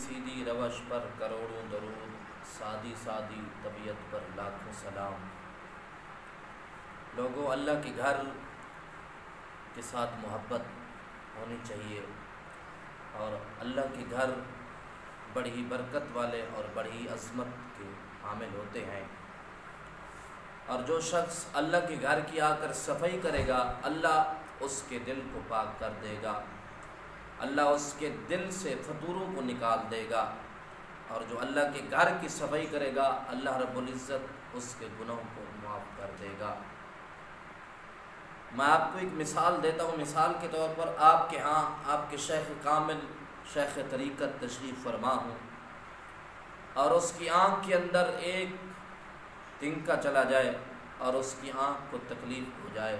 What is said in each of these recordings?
سیدھی روش پر کروڑوں درود، سادی سادی طبیعت پر لاکھوں سلام۔ لوگوں، اللہ کے گھر کے ساتھ محبت ہونی چاہیے، اور اللہ کے گھر بڑی ہی برکت والے اور بڑی ہی عظمت کے حامل ہوتے ہیں، اور جو شخص اللہ کے گھر کی آ کر صفائی کرے گا اللہ اس کے دل کو پاک کر دے گا، اللہ اس کے دل سے فطوروں کو نکال دے گا، اور جو اللہ کے گھر کی صفائی کرے گا اللہ رب العزت اس کے گناہوں کو معاف کر دے گا۔ میں آپ کو ایک مثال دیتا ہوں۔ مثال کے طور پر آپ کے ہاں آپ کے شیخ کامل شیخ طریقت تشریف فرما ہوں، اور اس کی آنکھ کے اندر ایک تنکا چلا جائے اور اس کی آنکھ کو تکلیف ہو جائے،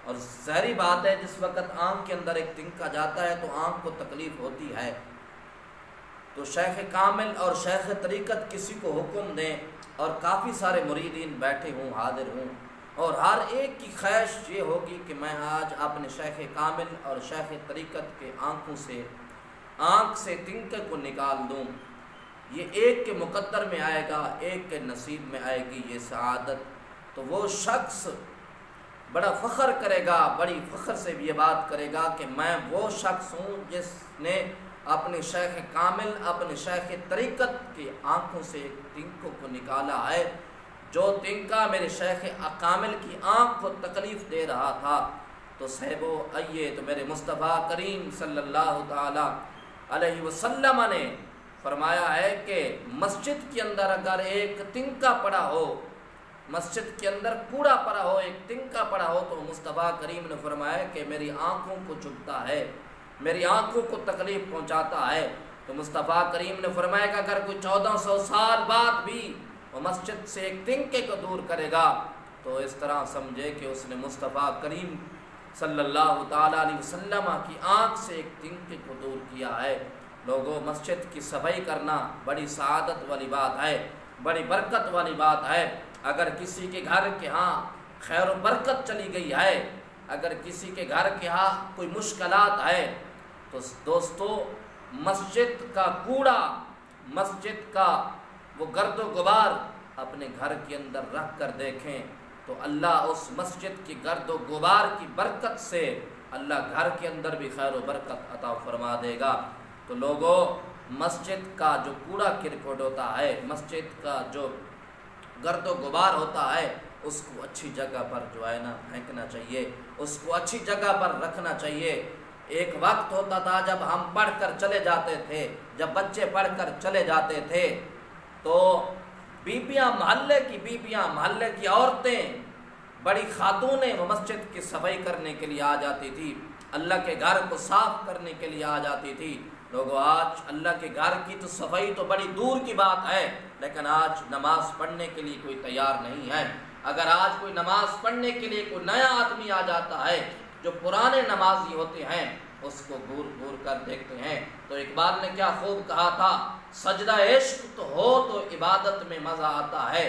اور ظاہری بات ہے جس وقت آنکھ کے اندر ایک تنکا جاتا ہے تو آنکھ کو تکلیف ہوتی ہے، تو شیخ کامل اور شیخ طریقت کسی کو حکم دیں اور کافی سارے مریدین بیٹھے ہوں، حاضر ہوں، اور ہر ایک کی خواہش یہ ہوگی کہ میں آج اپنے شیخ کامل اور شیخ طریقت کے آنکھ سے تنکے کو نکال دوں۔ یہ ایک کے مقدر میں آئے گا، ایک کے نصیب میں آئے گی یہ سعادت، تو وہ شخص بڑا فخر کرے گا، بڑی فخر سے بھی یہ بات کرے گا کہ میں وہ شخص ہوں جس نے اپنے شیخ کامل اپنے شیخ طریقت کی آنکھوں سے ایک تنکوں کو نکالا ہے، جو تنکا میرے شیخ کامل کی آنکھ کو تکلیف دے رہا تھا۔ تو صحبو آئیے، تو میرے مصطفیٰ کریم صلی اللہ تعالی علیہ وسلم نے فرمایا ہے کہ مسجد کے اندر اگر ایک تنکا پڑا ہو، مسجد کے اندر کوڑا پڑا ہو، ایک تنکا پڑا ہو، تو مصطفیٰ کریم نے فرمایا کہ میری آنکھوں کو چبھتا ہے، میری آنکھوں کو تکلیف پہنچاتا ہے۔ تو مصطفیٰ کریم نے فرمایا کہ اگر کوئی 1400 سال بعد بھی وہ مسجد سے ایک تنکے کو دور کرے گا تو اس طرح سمجھے کہ اس نے مصطفیٰ کریم صلی اللہ تعالیٰ علیہ وسلم کی آنکھ سے ایک تنکے کو دور کیا ہے۔ لوگوں، مسجد کی صفائی کرنا بڑی سعادت والی بات ہے، بڑی برکت والی بات ہے۔ اگر کسی کے گھر کے ہاں خیر و برکت چلی گئی ہے، اگر کسی کے گھر کے ہاں کوئی مشکلات ہے، تو دوستو مسجد کا کوڑا، مسجد کا وہ گرد و غبار اپنے گھر کے اندر رکھ کر دیکھیں تو اللہ اس مسجد کی گرد و غبار کی برکت سے اللہ گھر کے اندر بھی خیر و برکت عطا فرما دے گا۔ تو لوگوں، مسجد کا جو کوڑا کرکٹ ہوتا ہے، مسجد کا جو گرد و غبار ہوتا ہے، اس کو اچھی جگہ پر جو ہے نا پھینکنا چاہیے، اس کو اچھی جگہ پر رکھنا چاہیے۔ ایک وقت ہوتا تھا جب ہم پڑھ کر چلے جاتے تھے، جب بچے پڑھ کر چلے جاتے تھے تو بیبیاں، محلے کی عورتیں، بڑی خاتونیں وہ مسجد کی صفائی کرنے کے لیے آ جاتی تھی، اللہ کے گھر کو صاف کرنے کے لیے آ جاتی تھی۔ لوگوں، آج اللہ کے گھر کی تو صفائی تو بڑی دور کی بات ہے، لیکن آج نماز پڑھنے کے لیے کوئی تیار نہیں ہے۔ اگر آج کوئی نماز پڑھنے کے لیے کوئی نیا آدمی آ جاتا ہے، جو پرانے نمازی ہوتے ہیں اس کو گور گور کر دیکھتے ہیں۔ تو اقبال نے کیا خوب کہا تھا، سجدہ عشق تو ہو تو عبادت میں مزہ آتا ہے،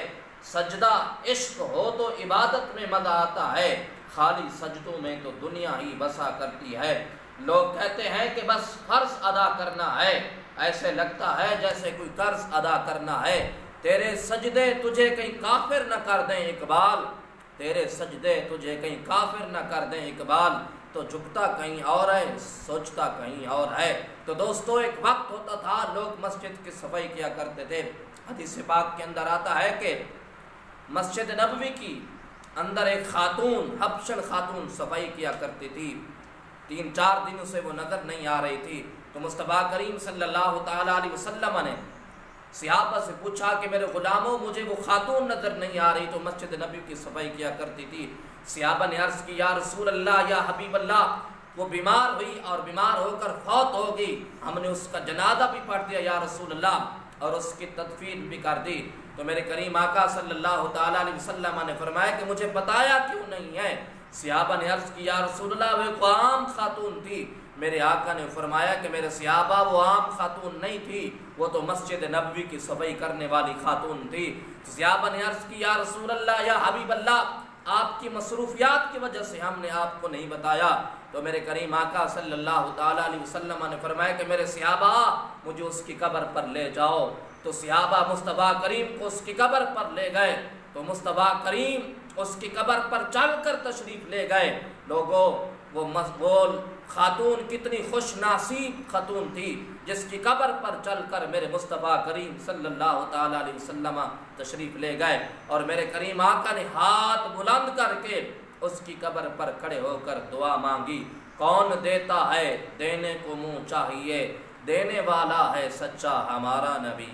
سجدہ عشق ہو تو عبادت میں مزہ آتا ہے، خالی سجدوں میں تو دنیا ہی بسا کرتی ہے۔ لوگ کہتے ہیں کہ بس فرض ادا کرنا ہے، ایسے لگتا ہے جیسے کوئی قرض ادا کرنا ہے۔ تیرے سجدے تجھے کہیں کافر نہ کر دیں اقبال، تیرے سجدے تجھے کہیں کافر نہ کر دیں اقبال، تو جھکتا کہیں اور ہے، سوچتا کہیں اور ہے۔ تو دوستو، ایک وقت ہوتا تھا لوگ مسجد کی صفائی کیا کرتے تھے۔ حدیث پاک کے اندر آتا ہے کہ مسجد نبوی کی اندر ایک خاتون، حبشن خاتون صفائی کیا کرتی تھی، 3-4 دنوں سے وہ نظر نہیں آ رہی تھی۔ تو مصطفیٰ کریم صلی اللہ تعالیٰ علیہ وسلم نے صحابہ سے پوچھا کہ میرے غلاموں، مجھے وہ خاتون نظر نہیں آ رہی، تو مسجد نبی کی صفائی کیا کرتی تھی۔ صحابہ نے عرض کی، یا رسول اللہ، یا حبیب اللہ، وہ بیمار ہوئی اور بیمار ہو کر فوت ہو گئی، ہم نے اس کا جنازہ بھی پڑھ دیا یا رسول اللہ، اور اس کی تدفین بھی کر دی۔ تو میرے کریم آقا صلی اللہ تعالیٰ علیہ وسلم نے فرمایا کہ مجھے بتایا کیوں نہیں ہے؟ صحابہ نے عرض کی، یا رسول اللہ، وہ ایک عام خاتون تھی۔ میرے آقا نے فرمایا کہ میرے صحابہ، وہ عام خاتون نہیں تھی، وہ تو مسجد نبوی کی صفائی کرنے والی خاتون تھی۔ صحابہ نے عرض کی، یا رسول اللہ، یا حبیب اللہ، آپ کی مصروفیات کی وجہ سے ہم نے آپ کو نہیں بتایا۔ تو میرے کریم آقا صلی اللہ تعالیٰ علیہ وسلم نے فرمایا کہ میرے صحابہ مجھے اس کی قبر پر لے جاؤ۔ تو صحابہ مصطفیٰ کریم کو اس کی قبر پر لے گئے، تو مصطفیٰ کریم اس کی قبر پر چل کر تشریف لے گئے۔ لوگوں وہ مقبول خاتون کتنی خوش نصیب خاتون تھی جس کی قبر پر چل کر میرے مصطفیٰ کریم صلی اللہ تعالیٰ علیہ وسلم تشریف لے گئے، اور میرے کریم آقا نے ہاتھ بلند کر کے اس کی قبر پر کھڑے ہو کر دعا مانگی۔ کون دیتا ہے دینے کو منہ چاہیے، دینے والا ہے سچا ہمارا نبی۔